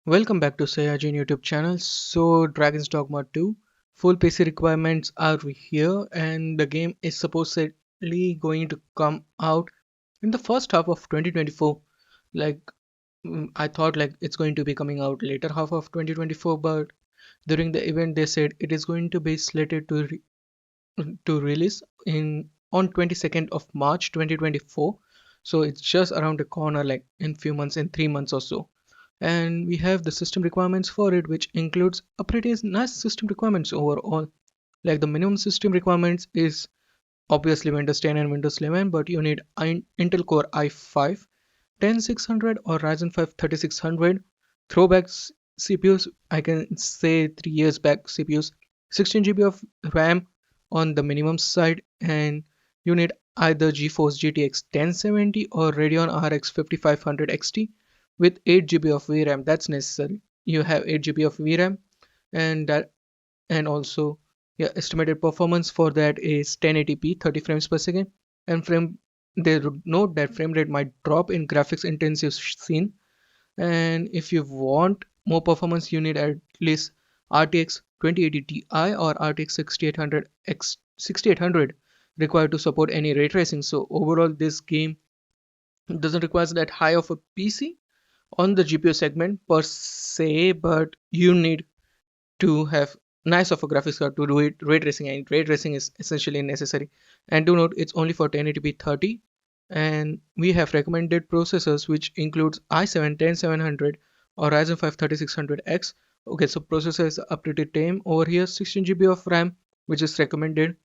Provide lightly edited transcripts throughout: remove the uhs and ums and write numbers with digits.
Welcome back to Sayajin YouTube channel. So Dragon's Dogma 2 full PC requirements are here and the game is supposedly going to come out in the first half of 2024. Like I thought like it's going to be coming out later half of 2024, but during the event they said it is going to be slated to release in on 22nd of March 2024. So it's just around the corner, like in few months, in 3 months or so. And we have the system requirements for it, which includes a pretty nice system requirements overall. Like the minimum system requirements is obviously Windows 10 and Windows 11, but you need Intel Core i5 10600 or Ryzen 5 3600 throwback CPUs. I can say 3 years back CPUs, 16 GB of RAM on the minimum side, and you need either GeForce GTX 1070 or Radeon RX 5500 XT with 8 GB of VRAM. That's necessary. You have 8 GB of VRAM, and that and also yeah, estimated performance for that is 1080p 30 frames per second, and they note that frame rate might drop in graphics intensive scene, and if you want more performance you need at least RTX 2080 Ti or RTX 6800 required to support any ray tracing. So overall this game doesn't require that high of a PC on the GPU segment per se, but you need to have nice of a graphics card to do it ray tracing, and ray tracing is essentially necessary. And do note it's only for 1080p 30, and we have recommended processors which includes i7 10700 or Ryzen 5 3600X. Okay, so processors are pretty tame over here. 16 GB of RAM which is recommended,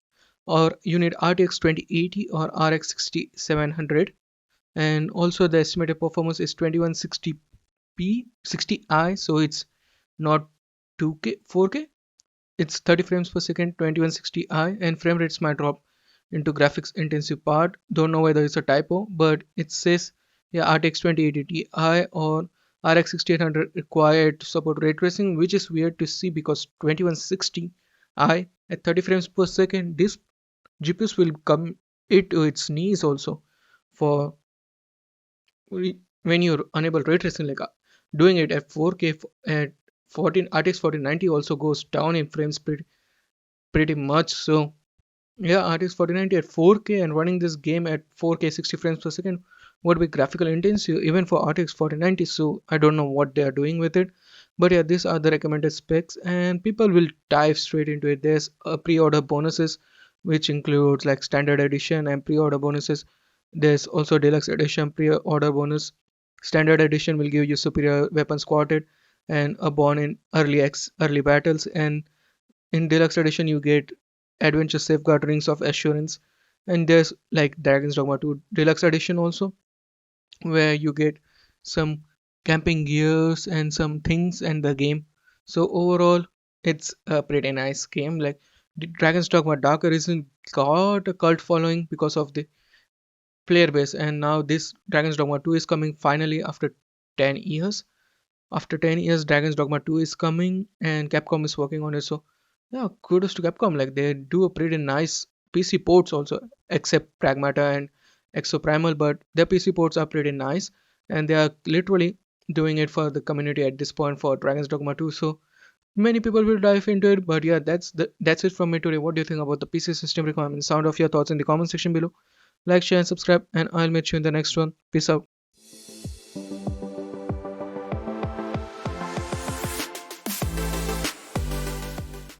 or you need RTX 2080 or RX 6700, and also the estimated performance is 2160p 60i, so it's not 2K 4K, it's 30 frames per second 2160i, and frame rates might drop into graphics intensive part. Don't know whether it's a typo, but it says yeah RTX 2080 Ti or RX 6800 required to support ray tracing, which is weird to see because 2160i at 30 frames per second, this GPUs will come it to its knees also for when you're unable ray tracing, like doing it at 4K at 14 RTX 4090 also goes down in frames pretty much. So yeah, RTX 4090 at 4K and running this game at 4K 60 frames per second would be graphical intensive even for RTX 4090. So I don't know what they are doing with it, but yeah, these are the recommended specs and people will dive straight into it. There's a pre-order bonuses which includes like standard edition and pre-order bonuses. There's also deluxe edition pre-order bonus. Standard edition will give you superior weapons quartet and a born in early battles, and in deluxe edition you get adventure safeguard rings of assurance. And there's like Dragon's Dogma 2 deluxe edition also, where you get some camping gears and some things and the game. So overall it's a pretty nice game. Like the Dragon's Dogma Dark Arisen got a cult following because of the player base, and now this Dragon's Dogma 2 is coming finally after 10 years. After 10 years Dragon's Dogma 2 is coming and Capcom is working on it. So yeah, kudos to Capcom. Like they do a pretty nice PC ports also, except Pragmata and Exoprimal, but their PC ports are pretty nice and they are literally doing it for the community at this point for Dragon's Dogma 2. So many people will dive into it, but yeah, that's it from me today. What do you think about the PC system requirements? Sound of your thoughts in the comment section below. Like, share and subscribe, and I'll meet you in the next one. Peace out.